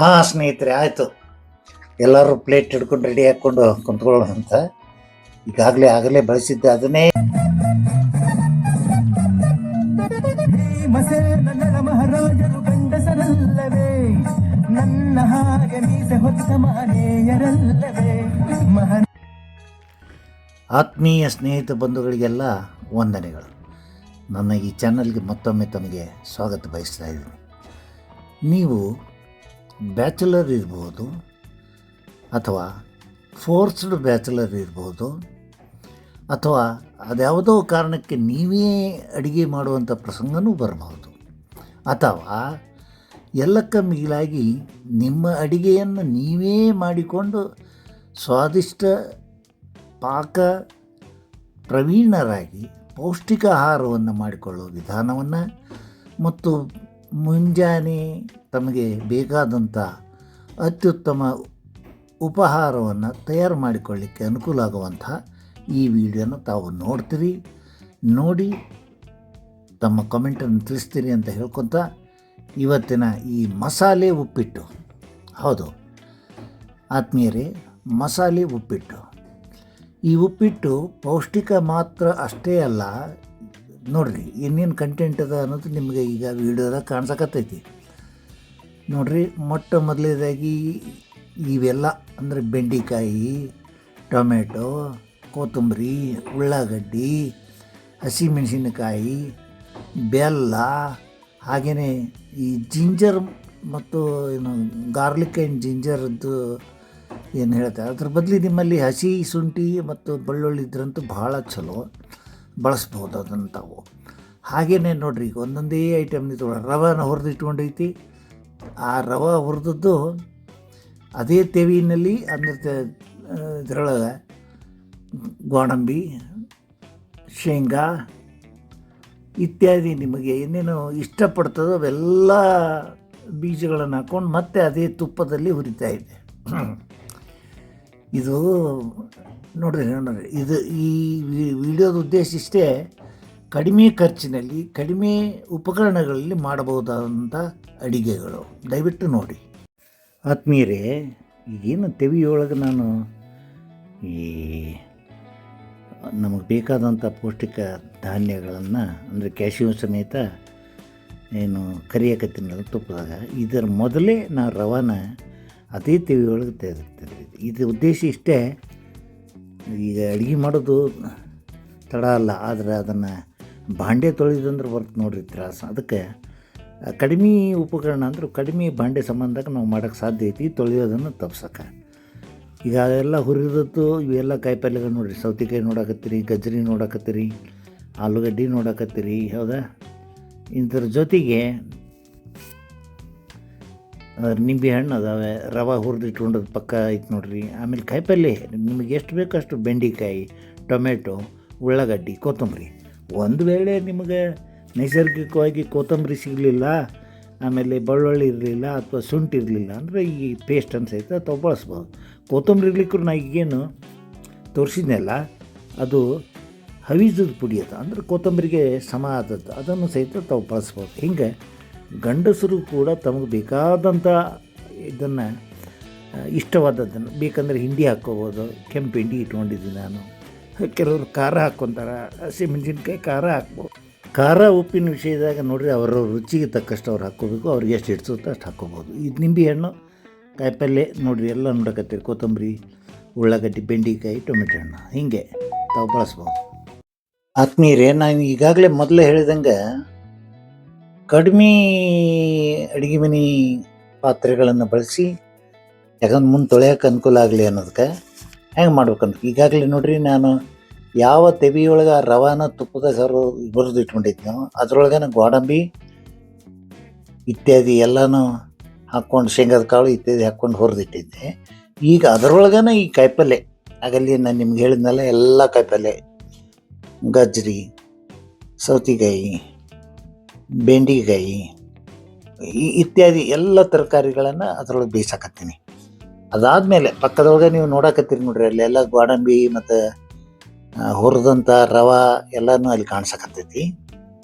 ಹಾಂ ಸ್ನೇಹಿತರೆ, ಆಯಿತು. ಎಲ್ಲರೂ ಪ್ಲೇಟ್ ಹಿಡ್ಕೊಂಡು ರೆಡಿ ಹಾಕ್ಕೊಂಡು ಕುಂತ್ಕೊಳ್ಳೋಣ ಅಂತ. ಆಗಲೇ ಬಳಸಿದ್ದೆ ಅದನ್ನೇ. ಮಹಾರಾಜರು ಗಂಡಸರಲ್ಲವೇ, ನನ್ನ ಹಾಗೆ ಮೀಸೆ ಹೊತ್ತ ಮಹನೀಯರಲ್ಲವೇ. ಆತ್ಮೀಯ ಸ್ನೇಹಿತ ಬಂಧುಗಳಿಗೆಲ್ಲ ವಂದನೆಗಳು. ನನ್ನ ಈ ಚಾನಲ್ಗೆ ಮತ್ತೊಮ್ಮೆ ತಮಗೆ ಸ್ವಾಗತ ಬಯಸ್ತಾ ಇದ್ದೀನಿ. ನೀವು ಬ್ಯಾಚುಲರ್ ಇರ್ಬೋದು ಅಥವಾ ಫೋರ್ಸ್ಡ್ ಬ್ಯಾಚುಲರ್ ಇರ್ಬೋದು, ಅಥವಾ ಅದ್ಯಾವುದೋ ಕಾರಣಕ್ಕೆ ನೀವೇ ಅಡುಗೆ ಮಾಡುವಂಥ ಪ್ರಸಂಗನೂ ಬರಬಹುದು, ಅಥವಾ ಎಲ್ಲಕ್ಕ ಮಿಗಿಲಾಗಿ ನಿಮ್ಮ ಅಡುಗೆಯನ್ನು ನೀವೇ ಮಾಡಿಕೊಂಡು ಸ್ವಾದಿಷ್ಟ ಪಾಕ ಪ್ರವೀಣರಾಗಿ ಪೌಷ್ಟಿಕ ಆಹಾರವನ್ನು ಮಾಡಿಕೊಳ್ಳುವ ವಿಧಾನವನ್ನು ಮತ್ತು ಮುಂಜಾನೆ ತಮಗೆ ಬೇಕಾದಂಥ ಅತ್ಯುತ್ತಮ ಉಪಹಾರವನ್ನು ತಯಾರು ಮಾಡಿಕೊಳ್ಳಿಕ್ಕೆ ಅನುಕೂಲ ಆಗುವಂಥ ಈ ವಿಡಿಯೋನ ತಾವು ನೋಡ್ತೀರಿ. ನೋಡಿ ತಮ್ಮ ಕಮೆಂಟನ್ನು ತಿಳಿಸ್ತೀರಿ ಅಂತ ಹೇಳ್ಕೊತ ಇವತ್ತಿನ ಈ ಮಸಾಲೆ ಉಪ್ಪಿಟ್ಟು, ಹೌದು ಆತ್ಮೀಯರೇ, ಮಸಾಲೆ ಉಪ್ಪಿಟ್ಟು. ಈ ಉಪ್ಪಿಟ್ಟು ಪೌಷ್ಟಿಕ ಮಾತ್ರ ಅಷ್ಟೇ ಅಲ್ಲ, ನೋಡಿರಿ ಏನೇನು ಕಂಟೆಂಟ್ ಅದ ಅನ್ನೋದು ನಿಮಗೆ ಈಗ ವಿಡಿಯೋದಾಗ ಕಾಣಿಸಕತ್ತೈತಿ. ನೋಡಿರಿ, ಮೊಟ್ಟ ಮೊದಲನೇದಾಗಿ ಇವೆಲ್ಲ ಅಂದರೆ ಬೆಂಡೆಕಾಯಿ, ಟೊಮೆಟೊ, ಕೊತ್ತಂಬರಿ, ಉಳ್ಳಾಗಡ್ಡಿ, ಹಸಿಮೆಣಸಿನಕಾಯಿ, ಬೆಲ್ಲ, ಹಾಗೆಯೇ ಈ ಜಿಂಜರ್ ಮತ್ತು ಏನು ಗಾರ್ಲಿಕ್ ಆ್ಯಂಡ್ ಜಿಂಜರ್ದು ಏನು ಹೇಳ್ತಾರೆ, ಅದ್ರ ಬದಲು ನಿಮ್ಮಲ್ಲಿ ಹಸಿ ಶುಂಠಿ ಮತ್ತು ಬೆಳ್ಳುಳ್ಳಿ ಇದ್ರಂತೂ ಭಾಳ ಚಲೋ ಬಳಸ್ಬೋದು ಅದನ್ನು ತಾವು. ಹಾಗೆಯೇ ನೋಡಿರಿ, ಈಗ ಒಂದೊಂದೇ ಐಟಮ್ ರವಾನ ಹುರಿದು ಇಟ್ಕೊಂಡೈತಿ. ಆ ರವೆ ಹುರಿದದ್ದು ಅದೇ ತೆವಿನಲ್ಲಿ ಅಂದರೆ ಇದರೊಳಗೆ ಗೋಡಂಬಿ, ಶೇಂಗಾ ಇತ್ಯಾದಿ ನಿಮಗೆ ಏನೇನು ಇಷ್ಟಪಡ್ತದೋ ಅವೆಲ್ಲ ಬೀಜಗಳನ್ನು ಹಾಕ್ಕೊಂಡು ಮತ್ತೆ ಅದೇ ತುಪ್ಪದಲ್ಲಿ ಹುರಿತಾ ಇದೆ. ಇದು ನೋಡ್ರಿ ಇದು ಈ ವಿಡಿಯೋದ ಉದ್ದೇಶ ಇಷ್ಟೇ, ಕಡಿಮೆ ಖರ್ಚಿನಲ್ಲಿ ಕಡಿಮೆ ಉಪಕರಣಗಳಲ್ಲಿ ಮಾಡಬಹುದಾದಂಥ ಅಡಿಗೆಗಳು. ದಯವಿಟ್ಟು ನೋಡಿ ಆತ್ಮೀಯರೇ. ಈಗೇನು ತೆವಿಯೊಳಗೆ ನಾನು ಈ ನಮಗೆ ಬೇಕಾದಂಥ ಪೌಷ್ಟಿಕ ಧಾನ್ಯಗಳನ್ನು ಅಂದರೆ ಕ್ಯಾಶ್ಯೂ ಸಮೇತ ಏನು ಕರಿಯಕತ್ತಿನಲ್ಲ ತುಪ್ಪದಾಗ, ಇದರ ಮೊದಲೇ ನಾವು ರವಾನ ಅದೇ ತೆವಿಯೊಳಗೆ ತೆಗೆದಿರ್ತೀವಿ. ಇದು ಉದ್ದೇಶ ಇಷ್ಟೇ, ಈಗ ಅಡುಗೆ ಮಾಡೋದು ತಡ ಅಲ್ಲ, ಆದರೆ ಅದನ್ನು ಬಾಂಡೆ ತೊಳೆದಂದ್ರೆ ಬರ್ತು ನೋಡ್ರಿ ತ್ರಾಸ. ಅದಕ್ಕೆ ಕಡಿಮೆ ಉಪಕರಣ ಅಂದ್ರೆ ಕಡಿಮೆ ಬಾಂಡೆ ಸಂಬಂಧಕ್ಕೆ ನಾವು ಮಾಡೋಕ್ಕೆ ಸಾಧ್ಯ ಐತಿ, ತೊಳೆಯೋದನ್ನು ತಪ್ಸಕ್ಕೆ. ಈಗ ಅದೆಲ್ಲ ಹುರಿದತ್ತು ಇವೆಲ್ಲ ಕಾಯಿಪಲ್ಯಗಳು ನೋಡಿರಿ, ಸೌತೆಕಾಯಿ ನೋಡಕತ್ತೀರಿ, ಗಜ್ಜರಿ ನೋಡಕತ್ತೀರಿ, ಆಲೂಗಡ್ಡೆ ನೋಡಕತ್ತೀರಿ, ಹೌದಾ. ಇದರ ಜೊತೆಗೆ ನಿಂಬೆ ಹಣ್ಣು ಅದಾವೆ, ರವೆ ಹುರಿದಿಟ್ಕೊಂಡದ್ದು ಪಕ್ಕ ಐತೆ ನೋಡಿರಿ. ಆಮೇಲೆ ಕಾಯಿಪಲ್ಯ ನಿಮಗೆ ಎಷ್ಟು ಬೇಕೋ ಅಷ್ಟು, ಬೆಂಡೆಕಾಯಿ, ಟೊಮೆಟೊ, ಉಳ್ಳಾಗಡ್ಡಿ, ಕೊತ್ತಂಬರಿ. ಒಂದು ವೇಳೆ ನಿಮಗೆ ನೈಸರ್ಗಿಕವಾಗಿ ಕೊತ್ತಂಬರಿ ಸಿಗಲಿಲ್ಲ, ಆಮೇಲೆ ಬೆಳ್ಳುಳ್ಳಿ ಇರಲಿಲ್ಲ ಅಥವಾ ಶುಂಠಿ ಇರಲಿಲ್ಲ ಅಂದರೆ ಈ ಪೇಸ್ಟನ್ನು ಸಹಿತ ತಾವು ಬಳಸ್ಬೋದು. ಕೊತ್ತಂಬರಿ ಇರ್ಲಿಕ್ಕೂ ನಾ ಈಗೇನು ತೋರಿಸಿದ್ನಲ್ಲ ಅದು ಹವಿಜದ ಪುಡಿ ಅದ, ಅಂದರೆ ಕೊತ್ತಂಬರಿಗೆ ಸಮ ಆದದ್ದು, ಅದನ್ನು ಸಹಿತ ತಾವು ಬಳಸ್ಬೋದು. ಹಿಂಗೆ ಗಂಡಸರು ಕೂಡ ತಮಗೆ ಬೇಕಾದಂಥ ಇದನ್ನು ಇಷ್ಟವಾದದ್ದನ್ನು ಬೇಕಂದರೆ ಹಿಂಡಿ ಹಾಕ್ಕೋಬೋದು. ಕೆಂಪು ಹಿಂಡಿ ಇಟ್ಕೊಂಡಿದ್ದೀನಿ ನಾನು. ಕೆಲವರು ಖಾರ ಹಾಕ್ಕೊತಾರೆ, ಹಸಿಮೆಣಸಿನ್ಕಾಯಿ ಖಾರ ಹಾಕ್ಬೋದು. ಖಾರ ಉಪ್ಪಿನ ವಿಷಯದಾಗ ನೋಡಿರಿ, ಅವರ ರುಚಿಗೆ ತಕ್ಕಷ್ಟು ಅವ್ರು ಹಾಕ್ಕೋಬೇಕು, ಅವ್ರಿಗೆ ಎಷ್ಟು ಇಡ್ಸುತ್ತೋ ಅಷ್ಟು ಹಾಕ್ಕೋಬೋದು. ಇದು ನಿಂಬೆ ಹಣ್ಣು, ಕಾಯಿಪಲ್ಯ ನೋಡಿರಿ ಎಲ್ಲ ನೋಡಕತ್ತೀರಿ, ಕೊತ್ತಂಬರಿ, ಉಳ್ಳಾಗಡ್ಡಿ, ಬೆಂಡೆಕಾಯಿ, ಟೊಮೆಟೊ ಹಣ್ಣು, ಹೀಗೆ ತಾವು ಬಳಸ್ಬೋದು. ಆತ್ಮೀಯರೇ, ನಾನು ಈಗಾಗಲೇ ಮೊದಲೇ ಹೇಳಿದಂಗೆ ಕಡಿಮೆ ಅಡುಗೆ ಮನೆ ಪಾತ್ರೆಗಳನ್ನು ಬಳಸಿ, ಯಾಕಂದ್ರೆ ಮುಂದೆ ತೊಳೆಯೋಕೆ ಅನುಕೂಲ ಆಗಲಿ ಅನ್ನೋದಕ್ಕೆ ಹೆಂಗೆ ಮಾಡ್ಬೇಕಂತ ಈಗಾಗಲೇ ನೋಡಿರಿ, ನಾನು ಯಾವ ತೆವಿಯೊಳಗೆ ರವಾನ ತುಪ್ಪದಾಗ ಹುರಿದು ಇಟ್ಕೊಂಡಿದ್ನೋ ಅದರೊಳಗೆ ಗೋಡಂಬಿ ಇತ್ಯಾದಿ ಎಲ್ಲನೂ ಹಾಕ್ಕೊಂಡು, ಶೇಂಗಾದ ಕಾಳು ಇತ್ಯಾದಿ ಹಾಕ್ಕೊಂಡು ಹುರಿದಿಟ್ಟಿದ್ದೆ. ಈಗ ಅದರೊಳಗನ ಈ ಕಾಯಿಪಲ್ಯ, ಆಗಲ್ಲಿ ನಾನು ನಿಮ್ಗೆ ಹೇಳಿದ್ನಲ್ಲ, ಎಲ್ಲ ಕಾಯಿಪಲ್ಯ, ಗಜ್ಜರಿ, ಸೌತೆಕಾಯಿ, ಬೆಂಡೆಕಾಯಿ ಇತ್ಯಾದಿ ಎಲ್ಲ ತರಕಾರಿಗಳನ್ನು ಅದರೊಳಗೆ ಬೇಯಿಸಾಕತ್ತೀನಿ. ಅದಾದಮೇಲೆ ಪಕ್ಕದೊಳಗೆ ನೀವು ನೋಡಕತ್ತೀರಿ ನೋಡ್ರಿ, ಅಲ್ಲೆಲ್ಲ ಗೋಡಂಬಿ ಮತ್ತು ಹುರಿದಂಥ ರವೆ ಎಲ್ಲನೂ ಅಲ್ಲಿ ಕಾಣಿಸಕತ್ತೈತಿ.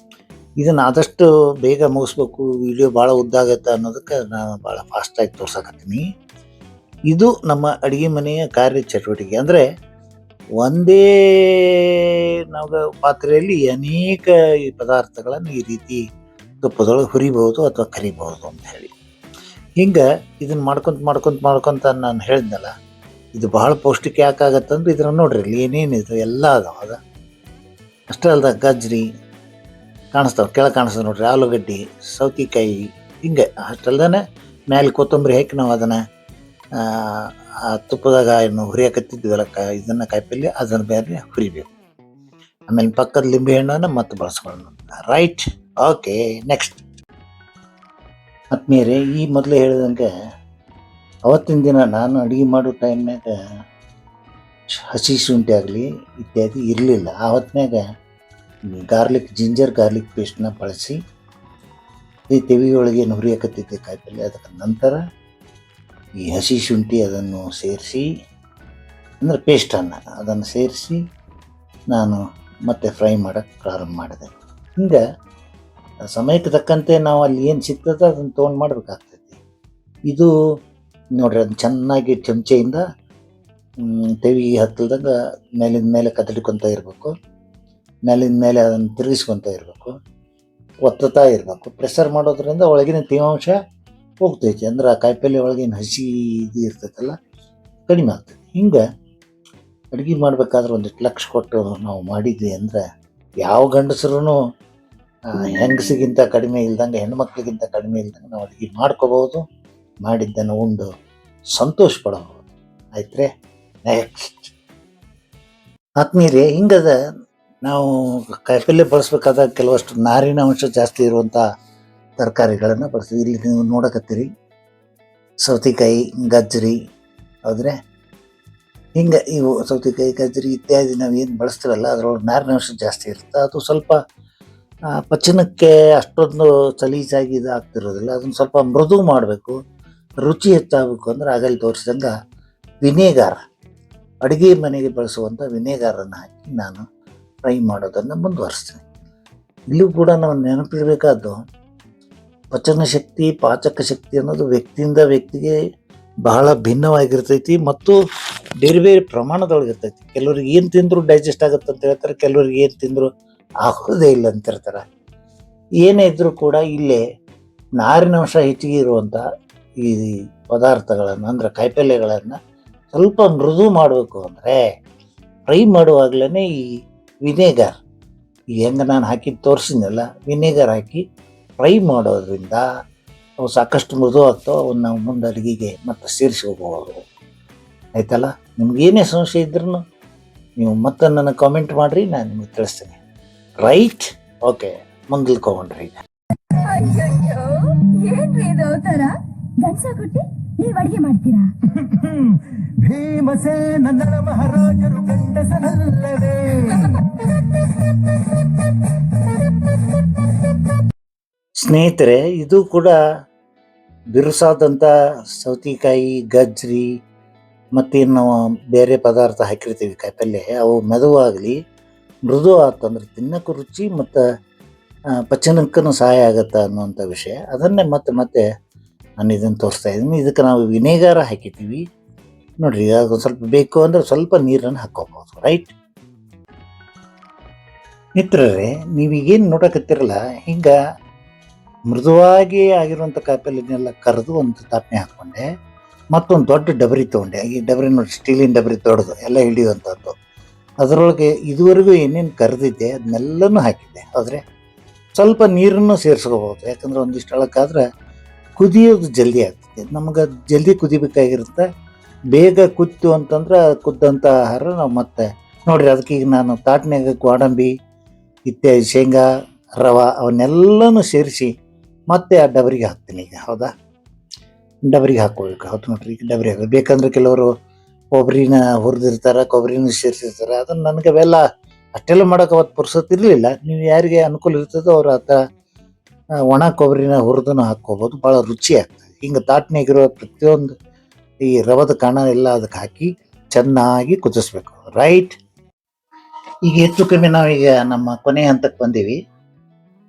ಇದನ್ನು ಆದಷ್ಟು ಬೇಗ ಮುಗಿಸ್ಬೇಕು, ವಿಡಿಯೋ ಭಾಳ ಉದ್ದ ಆಗುತ್ತೆ ಅನ್ನೋದಕ್ಕೆ ನಾನು ಭಾಳ ಫಾಸ್ಟಾಗಿ ತೋರ್ಸಕತ್ತೀನಿ. ಇದು ನಮ್ಮ ಅಡುಗೆ ಮನೆಯ ಕಾರ್ಯಚಟುವಟಿಕೆ. ಅಂದರೆ ಒಂದೇ ನಾವು ಪಾತ್ರೆಯಲ್ಲಿ ಅನೇಕ ಈ ಪದಾರ್ಥಗಳನ್ನು ಈ ರೀತಿ ತುಪ್ಪದೊಳಗೆ ಹುರಿಬಹುದು ಅಥವಾ ಕರಿಬಹುದು ಅಂತ ಹೇಳಿ. ಹಿಂಗೆ ಇದನ್ನು ಮಾಡ್ಕೊಂತ ನಾನು ಹೇಳಿದ್ನಲ್ಲ, ಇದು ಭಾಳ ಪೌಷ್ಟಿಕ ಯಾಕಾಗತ್ತಂದ್ರೆ ಇದ್ರ ನೋಡ್ರಿ ಇಲ್ಲಿ ಏನೇನಿದೆ ಎಲ್ಲ ಅದಾವ. ಅಷ್ಟೇ ಅಲ್ದ ಗಜ್ರಿ ಕಾಣಿಸ್ತಾವೆ, ಕೆಳಗೆ ಕಾಣಿಸ್ತದೆ ನೋಡ್ರಿ, ಆಲೂಗಡ್ಡೆ, ಸೌತೆಕಾಯಿ, ಹಿಂಗೆ ಅಷ್ಟಲ್ದೇ ಮ್ಯಾಲೆ ಕೊತ್ತಂಬರಿ ಹಾಕಿ ನಾವು ಅದನ್ನು ಆ ತುಪ್ಪದಾಗ ಏನು ಹುರಿಯಾಕತ್ತಿದ್ವಲ್ಲ ಇದನ್ನು ಕಾಯಿಪಲ್ಲೆ ಅದನ್ನು ಬೇರೆ ಹುರಿಬೇಕು. ಆಮೇಲೆ ಪಕ್ಕದ ಲಿಂಬೆ ಹಣ್ಣನ್ನು ಮತ್ತೆ ಬಳಸ್ಕೊಳ್ಳೋಣ. Right, okay. ನೆಕ್ಸ್ಟ್ ಆತ್ಮೀಯರೇ, ಈ ಮೊದಲೇ ಹೇಳಿದಂಗೆ ಅವತ್ತಿನ ದಿನ ನಾನು ಅಡುಗೆ ಮಾಡೋ ಟೈಮ್ನಾಗ ಹಸಿ ಶುಂಠಿ ಆಗಲಿ ಇತ್ಯಾದಿ ಇರಲಿಲ್ಲ. ಆ ಹೊತ್ತಿನಾಗ ಜಿಂಜರ್ ಗಾರ್ಲಿಕ್ ಪೇಸ್ಟನ್ನ ಬಳಸಿ ಈ ತೆವಿಯೊಳಗೆ ಏನು ಹುರಿಯಾಕತ್ತಿದ್ದೆ ಕಾಯಿಪಲ್ಲೆ, ಅದಕ್ಕೆ ನಂತರ ಈ ಹಸಿ ಶುಂಠಿ ಅದನ್ನು ಸೇರಿಸಿ, ಅಂದರೆ ಪೇಸ್ಟನ್ನು ಅದನ್ನು ಸೇರಿಸಿ ನಾನು ಮತ್ತೆ ಫ್ರೈ ಮಾಡೋಕ್ಕೆ ಪ್ರಾರಂಭ ಮಾಡಿದೆ. ಹಿಂಗೆ ಸಮಯಕ್ಕೆ ತಕ್ಕಂತೆ ನಾವು ಅಲ್ಲಿ ಏನು ಸಿಗ್ತದೆ ಅದನ್ನು ತೊಗೊಂಡು ಮಾಡಬೇಕಾಗ್ತೈತಿ. ಇದು ನೋಡ್ರಿ, ಅದನ್ನ ಚೆನ್ನಾಗಿ ಚಮಚೆಯಿಂದ ತೆವಿಗೆ ಹತ್ತಲ್ದಂಗೆ ಮೇಲಿಂದ ಮೇಲೆ ಕದಡ್ಕೊತ ಇರಬೇಕು, ಮೇಲಿಂದ ಮೇಲೆ ಅದನ್ನು ತಿರುಗಿಸ್ಕೊತ ಇರಬೇಕು, ಒತ್ತುತ್ತಾ ಇರಬೇಕು. ಪ್ರೆಷರ್ ಮಾಡೋದ್ರಿಂದ ಒಳಗಿನ ತೇವಾಂಶ ಹೋಗ್ತೈತಿ, ಅಂದ್ರೆ ಆ ಕಾಯಿಪಲ್ಲೆ ಒಳಗಿನ ಹಸಿ ಇದು ಇರ್ತೈತಲ್ಲ ಕಡಿಮೆ ಆಗ್ತೈತಿ. ಹಿಂಗೆ ಅಡುಗೆ ಮಾಡಬೇಕಾದ್ರೆ ಒಂದಿಷ್ಟು ಲಕ್ಷ ಕೊಟ್ಟು ನಾವು ಮಾಡಿದ್ವಿ ಅಂದರೆ ಯಾವ ಗಂಡಸರೂ ಹೆಂಗಸಿಗಿಂತ ಕಡಿಮೆ ಇಲ್ದಂಗೆ, ಹೆಣ್ಮಕ್ಳಿಗಿಂತ ಕಡಿಮೆ ಇಲ್ದಂಗೆ ನಾವು ಅಡುಗೆ ಮಾಡ್ಕೋಬೋದು, ಮಾಡಿದ್ದನ್ನು ಉಂಡು ಸಂತೋಷ ಪಡಬಹುದು. ಆಯ್ತ್ರೆ. ನೆಕ್ಸ್ಟ್ ಆತ್ಮೀಯರೇ, ಹಿಂಗದ ನಾವು ಕಾಯಿಪಲ್ಲೆ ಬಳಸ್ಬೇಕಾದಾಗ ಕೆಲವಷ್ಟು ನಾರಿನ ಅಂಶ ಜಾಸ್ತಿ ಇರುವಂಥ ತರಕಾರಿಗಳನ್ನು ಬಳಸ್ತೀವಿ. ಇಲ್ಲಿ ನೀವು ನೋಡಕತ್ತೀರಿ ಸೌತೆಕಾಯಿ, ಗಜ್ರಿ, ಹೌದ್ರೆ ಹಿಂಗೆ ಇವು ಸೌತೆಕಾಯಿ, ಗಜ್ರಿ ಇತ್ಯಾದಿ ನಾವು ಏನು ಬಳಸ್ತೀವಲ್ಲ ಅದರೊಳಗೆ ನಾರಿನ ಅಂಶ ಜಾಸ್ತಿ ಇರುತ್ತೆ. ಅದು ಸ್ವಲ್ಪ ಪಚನಕ್ಕೆ ಅಷ್ಟೊಂದು ಸಲೀಸಾಗಿ ಇದು ಆಗ್ತಿರೋದಿಲ್ಲ. ಅದನ್ನು ಸ್ವಲ್ಪ ಮೃದು ಮಾಡಬೇಕು, ರುಚಿ ಹೆಚ್ಚಾಗಬೇಕು ಅಂದ್ರೆ ಆಗಲ್ಲಿ ತೋರಿಸಿದಂಗೆ ವಿನೇಗಾರ, ಅಡುಗೆ ಮನೆಗೆ ಬಳಸುವಂಥ ವಿನೇಗಾರನ್ನು ಹಾಕಿ ನಾನು ಫ್ರೈ ಮಾಡೋದನ್ನು ಮುಂದುವರಿಸ್ತೀನಿ. ಇಲ್ಲೂ ಕೂಡ ನಾವು ನೆನಪಿಡಬೇಕಾದ್ದು ಪಚನ ಶಕ್ತಿ, ಪಾಚಕ ಶಕ್ತಿ ಅನ್ನೋದು ವ್ಯಕ್ತಿಯಿಂದ ವ್ಯಕ್ತಿಗೆ ಬಹಳ ಭಿನ್ನವಾಗಿರ್ತೈತಿ ಮತ್ತು ಬೇರೆ ಬೇರೆ ಪ್ರಮಾಣದೊಳಗಿರ್ತೈತಿ. ಕೆಲವ್ರಿಗೆ ಏನು ತಿಂದರೂ ಡೈಜೆಸ್ಟ್ ಆಗುತ್ತೆ ಅಂತ ಹೇಳ್ತಾರೆ, ಕೆಲವ್ರಿಗೆ ಏನು ತಿಂದರೂ ಆಗೋದೇ ಇಲ್ಲ ಅಂತಿರ್ತಾರೆ. ಏನೇ ಇದ್ದರೂ ಕೂಡ ಇಲ್ಲೇ ನಾರಿನಾಂಶ ಹೆಚ್ಚಿಗೆ ಇರುವಂಥ ಈ ಪದಾರ್ಥಗಳನ್ನು ಅಂದರೆ ಕಾಯಿಪಲ್ಯಗಳನ್ನು ಸ್ವಲ್ಪ ಮೃದು ಮಾಡಬೇಕು ಅಂದರೆ ಫ್ರೈ ಮಾಡುವಾಗಲೇ ಈ ವಿನೇಗರ್, ಈಗ ಹೆಂಗೆ ನಾನು ಹಾಕಿ ತೋರಿಸಿದ್ನಲ್ಲ, ವಿನೇಗರ್ ಹಾಕಿ ಫ್ರೈ ಮಾಡೋದ್ರಿಂದ ಅವು ಸಾಕಷ್ಟು ಮೃದು ಆಗ್ತಾವೆ. ಅವನ್ನ ನಾವು ಮುಂದೆ ಅಡುಗೆಗೆ ಮತ್ತೆ ಸೇರಿಸ್ಕೋಬೋದು. ಆಯ್ತಲ್ಲ. ನಿಮ್ಗೇನೇ ಸಮಸ್ಯೆ ಇದ್ರೂ ನೀವು ಮತ್ತೆ ನನಗೆ ಕಾಮೆಂಟ್ ಮಾಡಿರಿ, ನಾನು ನಿಮಗೆ ತಿಳಿಸ್ತೀನಿ. Right, okay. ಮುಂದಲ್ಕೊಂಡ್ರಿ ಈಗ ನೀವು ಅಡಿಗೆ ಮಾಡ್ತೀರಾ? ಭೀಮಸೇನ ಮಹಾರಾಜರು ಗಂಡಸನಲ್ಲವೇ? ಸ್ನೇಹಿತರೆ, ಇದು ಕೂಡ ಬಿರುಸಾದಂಥ ಸೌತೆಕಾಯಿ, ಗಜ್ರಿ ಮತ್ತೇನು ನಾವು ಬೇರೆ ಪದಾರ್ಥ ಹಾಕಿರ್ತೀವಿ ಕಾಯಿಪಲ್ಲೆ, ಅವು ಮೆದುವಾಗಲಿ ಮೃದು ಆತಂದ್ರೆ ತಿನ್ನೋಕ್ಕೂ ರುಚಿ ಮತ್ತು ಪಚನಕ್ಕೂ ಸಹಾಯ ಆಗುತ್ತೆ ಅನ್ನುವಂಥ ವಿಷಯ. ಅದನ್ನೇ ಮತ್ತೆ ನಾನು ಇದನ್ನು ತೋರಿಸ್ತಾ ಇದ್ದೀನಿ. ಇದಕ್ಕೆ ನಾವು ವಿನೇಗಾರ ಹಾಕಿದ್ದೀವಿ ನೋಡಿರಿ. ಅದು ಸ್ವಲ್ಪ ಬೇಕು ಅಂದರೆ ಸ್ವಲ್ಪ ನೀರನ್ನು ಹಾಕ್ಕೋಬೋದು. ರೈಟ್ ಮಿತ್ರರೇ, ನೀವೀಗೇನು ನೋಡಕತ್ತಿರಲ್ಲ, ಹಿಂಗೆ ಮೃದುವಾಗಿ ಆಗಿರುವಂಥ ಕಾಯಿಪಲ್ಲೆನೆಲ್ಲ ಕರೆದು ಒಂದು ತಾಪನೆ ಹಾಕ್ಕೊಂಡೆ, ಮತ್ತೊಂದು ದೊಡ್ಡ ಡಬರಿ ತೊಗೊಂಡೆ. ಈ ಡಬರಿ ನೋಡಿ, ಸ್ಟೀಲಿನ ಡಬರಿ ದೊಡ್ಡದು, ಎಲ್ಲ ಹಿಡಿಯುವಂಥದ್ದು. ಅದರೊಳಗೆ ಇದುವರೆಗೂ ಏನೇನು ಕರೆದಿದ್ದೆ ಅದನ್ನೆಲ್ಲನೂ ಹಾಕಿದ್ದೆ. ಆದರೆ ಸ್ವಲ್ಪ ನೀರನ್ನು ಸೇರಿಸ್ಕೋಬೋದು, ಯಾಕಂದ್ರೆ ಒಂದಿಷ್ಟು ಅಳಕ್ಕಾದ್ರೆ ಕುದಿಯೋದು ಜಲ್ದಿ ಆಗ್ತದೆ. ನಮಗೆ ಜಲ್ದಿ ಕುದಿಬೇಕಾಗಿರುತ್ತೆ. ಬೇಗ ಕುತ್ತು ಅಂತಂದ್ರೆ ಕುದ್ದಂಥ ಆಹಾರ ನಾವು ಮತ್ತೆ ನೋಡಿರಿ. ಅದಕ್ಕೆ ಈಗ ನಾನು ತಾಟ್ನ್ಯಾಗ ಗೋಡಂಬಿ ಇತ್ಯಾದಿ, ಶೇಂಗಾ, ರವೆ ಅವನ್ನೆಲ್ಲನೂ ಸೇರಿಸಿ ಮತ್ತೆ ಆ ಡಬರಿಗೆ ಹಾಕ್ತೀನಿ ಈಗ. ಹೌದಾ, ಡಬರಿಗೆ ಹಾಕ್ಕೋಬೇಕು. ಹೌದು ನೋಡ್ರಿ, ಈಗ ಡಬರಿ ಹಾಕೋದು. ಬೇಕಂದ್ರೆ ಕೆಲವರು ಕೊಬ್ಬರಿನ ಹುರಿದಿರ್ತಾರೆ, ಕೊಬ್ಬರಿನೂ ಸೇರಿಸಿರ್ತಾರೆ. ಅದನ್ನು ನನಗೆ ಅವೆಲ್ಲ ಅಷ್ಟೆಲ್ಲ ಮಾಡೋಕೆ ಅವತ್ತು ಪುರ್ಸೊತ್ತು ಇರಲಿಲ್ಲ. ನೀವು ಯಾರಿಗೆ ಅನುಕೂಲ ಇರ್ತದೋ ಅವ್ರು ಆ ಥರ ಒಣ ಕೊಬ್ಬರಿನ ಹುರಿದನ್ನು ಹಾಕ್ಕೋಬೋದು, ಭಾಳ ರುಚಿ ಆಗ್ತದೆ. ಹಿಂಗೆ ತಾಟ್ನಾಗಿರೋ ಪ್ರತಿಯೊಂದು ಈ ರವದ ಕಣ ಎಲ್ಲ ಅದಕ್ಕೆ ಹಾಕಿ ಚೆನ್ನಾಗಿ ಕುದಿಸ್ಬೇಕು. ರೈಟ್, ಈಗ ಹೆಚ್ಚು ಕಮ್ಮಿ ನಾವೀಗ ನಮ್ಮ ಕೊನೆ ಹಂತಕ್ಕೆ ಬಂದೀವಿ.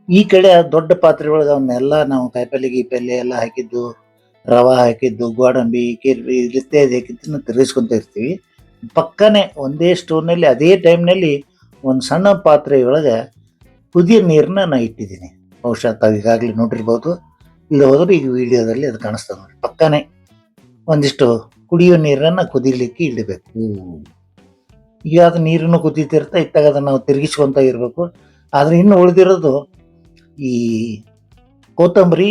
ಈ ಕಡೆ ಆ ದೊಡ್ಡ ಪಾತ್ರೆ ಒಳಗೆ ಅವನ್ನೆಲ್ಲ ನಾವು ಕಾಯಿಪಲ್ಲೆ ಗೀಪಲ್ಲೆ ಎಲ್ಲ ಹಾಕಿದ್ದು, ರವೆ ಹಾಕಿದ್ದು, ಗೋಡಂಬಿ, ಕಿರ್ಬಿ ಇತ್ಯಾದಿ ಹಾಕಿದ್ದನ್ನ ತಿರುಗಿಸ್ಕೊಂತ ಇರ್ತೀವಿ. ಪಕ್ಕನೆ ಒಂದೇ ಸ್ಟೋವ್ನಲ್ಲಿ ಅದೇ ಟೈಮ್ನಲ್ಲಿ ಒಂದು ಸಣ್ಣ ಪಾತ್ರೆಯೊಳಗೆ ಕುದಿಯೋ ನೀರನ್ನ ನಾನು ಇಟ್ಟಿದ್ದೀನಿ. ಬಹುಶಃ ತಾವು ಈಗಾಗಲೇ ನೋಡಿರ್ಬೋದು, ಇಲ್ಲಿ ಹೋದ್ರೆ ಈಗ ವಿಡಿಯೋದಲ್ಲಿ ಅದು ಕಾಣಿಸ್ತದೆ ನೋಡಿ. ಪಕ್ಕನೆ ಒಂದಿಷ್ಟು ಕುಡಿಯೋ ನೀರನ್ನು ಕುದಿಲಿಕ್ಕೆ ಇಡಬೇಕು. ಈಗ ಅದು ನೀರನ್ನು ಕುದೀತಿರ್ತಾ ಇತ್ತಾಗ ಅದನ್ನು ನಾವು ತಿರುಗಿಸ್ಕೊತ ಇರಬೇಕು. ಆದರೆ ಇನ್ನು ಉಳಿದಿರೋದು ಈ ಕೊತ್ತಂಬರಿ,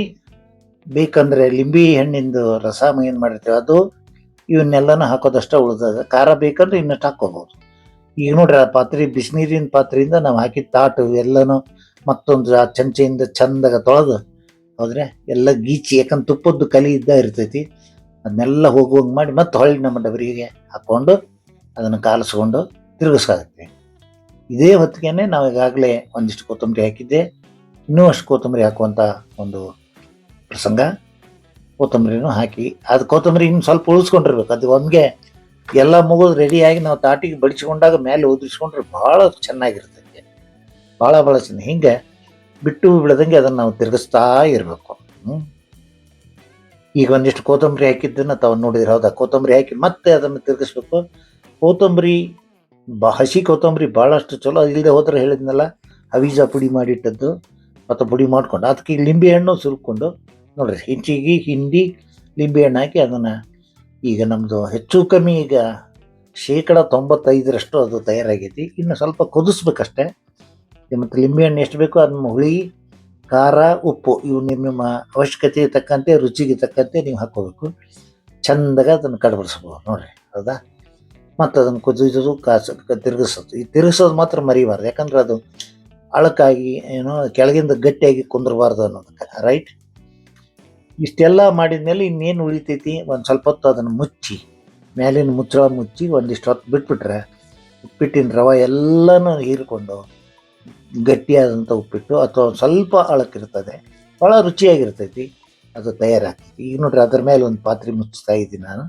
ಬೇಕಂದರೆ ಲಿಂಬೆ ಹಣ್ಣಿಂದು ರಸ ಏನು ಮಾಡಿರ್ತೀವಿ ಅದು, ಇವನ್ನೆಲ್ಲನೂ ಹಾಕೋದಷ್ಟೇ ಉಳಿದಾಗ. ಖಾರ ಬೇಕಂದ್ರೆ ಇನ್ನಷ್ಟು ಹಾಕ್ಕೋಬೋದು. ಈಗ ನೋಡ್ರಿ, ಆ ಪಾತ್ರೆ ಬಿಸಿನೀರಿನ ಪಾತ್ರೆಯಿಂದ ನಾವು ಹಾಕಿದ ತಾಟು ಎಲ್ಲನೂ ಮತ್ತೊಂದು ಆ ಚಮಚೆಯಿಂದ ಚಂದಾಗ ತೊಳೆದು ಹೋದರೆ ಎಲ್ಲ ಗೀಚಿ, ಯಾಕಂದ್ರೆ ತುಪ್ಪದ್ದು ಕಲಿ ಇದ್ದ ಇರ್ತೈತಿ, ಅದನ್ನೆಲ್ಲ ಹೋಗುವಂಗೆ ಮಾಡಿ ಮತ್ತೆ ಹೊಳ್ಳಿ ನಮ್ಮ ಡಬರಿಗೆ ಹಾಕ್ಕೊಂಡು ಅದನ್ನು ಕಾಲಿಸ್ಕೊಂಡು ತಿರುಗಿಸ್ಕಾಗತ್ತೆ. ಇದೇ ಹೊತ್ತಿಗೆ ನಾವು ಈಗಾಗಲೇ ಒಂದಿಷ್ಟು ಕೊತ್ತಂಬರಿ ಹಾಕಿದ್ದೆ, ಇನ್ನೂ ಅಷ್ಟು ಕೊತ್ತಂಬರಿ ಹಾಕುವಂಥ ಒಂದು ಪ್ರಸಂಗ. ಕೊತ್ತಂಬರಿನೂ ಹಾಕಿ ಅದು ಕೊತ್ತಂಬರಿ ಇನ್ನು ಸ್ವಲ್ಪ ಉಳಿಸ್ಕೊಂಡಿರ್ಬೇಕು. ಅದು ಒಮ್ಗೆ ಎಲ್ಲ ಮುಗಿದು ರೆಡಿಯಾಗಿ ನಾವು ತಾಟಿಗೆ ಬಡಿಸ್ಕೊಂಡಾಗ ಮೇಲೆ ಉದುರಿಸ್ಕೊಂಡ್ರೆ ಭಾಳ ಚೆನ್ನಾಗಿರ್ತೈತೆ, ಭಾಳ ಚೆನ್ನ. ಹಿಂಗೆ ಬಿಟ್ಟು ಬಿಡದಂಗೆ ಅದನ್ನು ನಾವು ತಿರುಗಿಸ್ತಾ ಇರಬೇಕು. ಈಗ ಒಂದಿಷ್ಟು ಕೊತ್ತಂಬರಿ ಹಾಕಿದ್ದನ್ನು ತಾವು ನೋಡಿದ್ರೆ, ಹೌದಾ, ಕೊತ್ತಂಬರಿ ಹಾಕಿ ಮತ್ತೆ ಅದನ್ನು ತಿರುಗಿಸ್ಬೇಕು. ಕೊತ್ತಂಬರಿ ಹಸಿ ಕೊತ್ತಂಬರಿ ಭಾಳಷ್ಟು ಚಲೋ. ಇಲ್ಲದೆ ಹೋದ್ರೆ ಹೇಳಿದ್ನಲ್ಲ, ಹವೀಜ ಪುಡಿ ಮಾಡಿಟ್ಟದ್ದು ಮತ್ತು ಪುಡಿ ಮಾಡ್ಕೊಂಡು ಅದಕ್ಕೆ ಲಿಂಬೆ ಹಣ್ಣು ಸುರುಕೊಂಡು ನೋಡ್ರಿ, ಇಂಚಿಗೆ ಹಿಂಡಿ ಲಿಂಬೆ ಹಣ್ಣು ಹಾಕಿ ಅದನ್ನು ಈಗ ನಮ್ಮದು ಹೆಚ್ಚು ಕಮ್ಮಿ ಈಗ 95% ಅದು ತಯಾರಾಗೈತಿ. ಇನ್ನು ಸ್ವಲ್ಪ ಕುದಿಸ್ಬೇಕಷ್ಟೆ. ಮತ್ತು ಲಿಂಬೆಹಣ್ಣು ಎಷ್ಟು ಬೇಕೋ ಅದನ್ನ ಹುಳಿ, ಖಾರ, ಉಪ್ಪು ಇವು ನಿಮ್ಮ ಅವಶ್ಯಕತೆಗೆ ತಕ್ಕಂತೆ, ರುಚಿಗೆ ತಕ್ಕಂತೆ ನೀವು ಹಾಕ್ಕೋಬೇಕು. ಚೆಂದಾಗ ಅದನ್ನು ಕಡ್ಬಡಿಸ್ಬೋದು ನೋಡಿರಿ, ಹೌದಾ. ಮತ್ತು ಅದನ್ನು ಕುದಿಸೋದು, ತಿರುಗಿಸೋದು. ಈ ತಿರುಗಿಸೋದು ಮಾತ್ರ ಮರಿಬಾರ್ದು, ಯಾಕಂದ್ರೆ ಅದು ಅಳಕಾಗಿ ಏನೋ ಕೆಳಗಿಂದ ಗಟ್ಟಿಯಾಗಿ ಕುಂದ್ರಬಾರ್ದು ಅನ್ನೋದಕ್ಕೆ, ರೈಟ್. ಇಷ್ಟೆಲ್ಲ ಮಾಡಿದ್ಮೇಲೆ ಇನ್ನೇನು ಉಳಿತೈತಿ, ಒಂದು ಸ್ವಲ್ಪ ಹೊತ್ತು ಅದನ್ನು ಮುಚ್ಚಿ, ಮೇಲಿನ ಮುಚ್ಚಳ ಮುಚ್ಚಿ ಒಂದಿಷ್ಟು ಹೊತ್ತು ಬಿಟ್ಬಿಟ್ರೆ ಉಪ್ಪಿಟ್ಟಿನ ರವೆ ಎಲ್ಲನೂ ಹೀರಿಕೊಂಡು ಗಟ್ಟಿಯಾದಂಥ ಉಪ್ಪಿಟ್ಟು ಅಥವಾ ಸ್ವಲ್ಪ ಅಳಕಿರ್ತದೆ, ಭಾಳ ರುಚಿಯಾಗಿರ್ತೈತಿ, ಅದು ತಯಾರಾಗ್ತೈತಿ. ಈಗ ನೋಡ್ರಿ, ಅದ್ರ ಮೇಲೆ ಒಂದು ಪಾತ್ರೆ ಮುಚ್ಚಿಸ್ತಾ ಇದ್ದೀನಿ ನಾನು.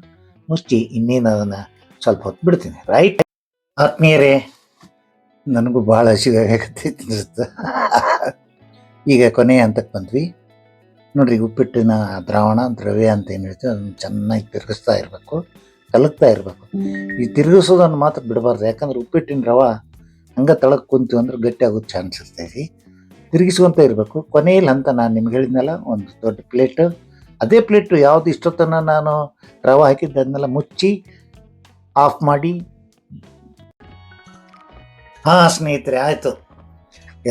ಮುಚ್ಚಿ ಇನ್ನೇನು ಅದನ್ನು ಸ್ವಲ್ಪ ಹೊತ್ತು ಬಿಡ್ತೀನಿ, ರೈಟ್. ಆತ್ಮೀಯರೇ, ನನಗೂ ಭಾಳ ಹಸಿವಾಗತ್ತೈತಿ ಅನಿಸುತ್ತೆ. ಈಗ ಕೊನೆಯ ಹಂತಕ್ಕೆ ಬಂದ್ವಿ ನೋಡ್ರಿ. ಉಪ್ಪಿಟ್ಟಿನ ದ್ರಾವಣ ಅಂತ ಏನು ಹೇಳ್ತೀವಿ, ಅದನ್ನು ಚೆನ್ನಾಗಿ ತಿರುಗಿಸ್ತಾ ಇರಬೇಕು, ಕಲಕ್ತಾ ಇರಬೇಕು. ಈ ತಿರುಗಿಸೋದನ್ನು ಮಾತ್ರ ಬಿಡಬಾರ್ದು, ಯಾಕಂದ್ರೆ ಉಪ್ಪಿಟ್ಟಿನ ರವೆ ಹಂಗೆ ತಳಕ್ಕೆ ಕುಂತೀವಿ ಅಂದ್ರೆ ಗಟ್ಟಿ ಆಗೋದು ಚಾನ್ಸ್ ಇರ್ತೈತಿ. ತಿರುಗಿಸ್ಕೊತ ಇರಬೇಕು. ಕೊನೆಯಲ್ಲಿ ಹಂತ ನಾನು ನಿಮ್ಗೆ ಹೇಳಿದ್ನಲ್ಲ, ಒಂದು ದೊಡ್ಡ ಪ್ಲೇಟು, ಅದೇ ಪ್ಲೇಟು ಯಾವುದು ಇಷ್ಟೊತ್ತನ ನಾನು ರವೆ ಹಾಕಿದ್ದನ್ನೆಲ್ಲ ಮುಚ್ಚಿ ಆಫ್ ಮಾಡಿ. ಹಾಂ ಸ್ನೇಹಿತರೆ, ಆಯಿತು,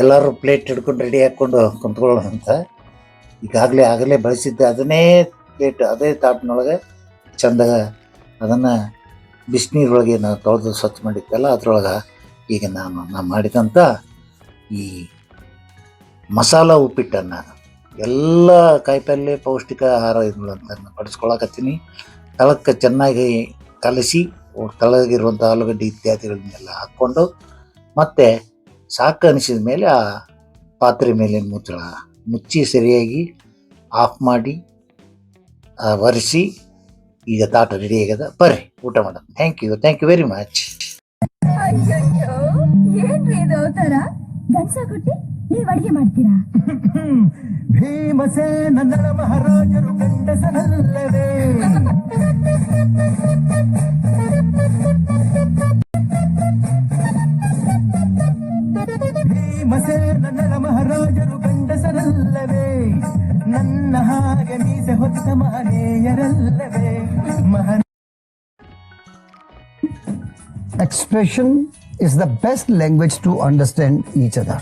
ಎಲ್ಲರೂ ಪ್ಲೇಟ್ ಹಿಡ್ಕೊಂಡು ರೆಡಿ ಹಾಕ್ಕೊಂಡು ಕುಂತ್ಕೊಳ್ಳೋಣ ಅಂತ. ಆಗಲೇ ಬಳಸಿದ್ದೆ ಅದನ್ನೇ ಪ್ಲೇಟ್, ಅದೇ ತಾಟಿನೊಳಗೆ ಚೆಂದಾಗ ಅದನ್ನು ಬಿಸಿನೀರೊಳಗೆ ನಾವು ತೊಳೆದು ಸ್ವಚ್ಛ ಮಾಡಿದ್ದೆಲ್ಲ ಅದರೊಳಗೆ ಈಗ ನಾನು ಮಾಡಿದಂಥ ಈ ಮಸಾಲ ಉಪ್ಪಿಟ್ಟನ್ನು ಎಲ್ಲ ಕಾಯಿಪಲ್ಲೆ ಪೌಷ್ಟಿಕ ಆಹಾರ ಇದ್ಗಳಂತ ಬಡಿಸ್ಕೊಳಕತ್ತೀನಿ. ತಳಕ್ಕೆ ಚೆನ್ನಾಗಿ ಕಲಸಿ ತಳಗಿರುವಂಥ ಆಲೂಗಡ್ಡೆ ಇತ್ಯಾದಿಗಳನ್ನೆಲ್ಲ ಹಾಕ್ಕೊಂಡು ಮತ್ತೆ ಸಾಕು ಅನಿಸಿದ ಮೇಲೆ ಆ ಪಾತ್ರೆ ಮೇಲಿನ ಮುಚ್ಚಳ ಮುಚ್ಚಿ ಸರಿಯಾಗಿ ಆಫ್ ಮಾಡಿ ಒರೆಸಿ ಈಗ ತಾಟ ರೆಡಿ ಆಗ್ಯದ. ಬರ್ರಿ ಊಟ ಮಾಡೋಣ. Thank you very much. ಏನ್ರಿ ಇದು ತರ ಗಂಡ್ಸ ಕೊಟ್ಟಿ ನೀವ್ ಅಡಿಗೆ ಮಾಡ್ತೀರಾ? ಭೀಮಸೇನ ಮಹಾರಾಜರು ಗಂಡಸನಲ್ಲವೇ? ಭೀಮಸೇನ ಮಹಾರಾಜರು ಗಂಡಸನಲ್ಲವೇ? ನನ್ನ ಹಾಗೆ ಮೀಸೆ ಹೊತ್ತ ಮಹನೀಯರಲ್ಲವೇ? Expression is the best language to understand each other.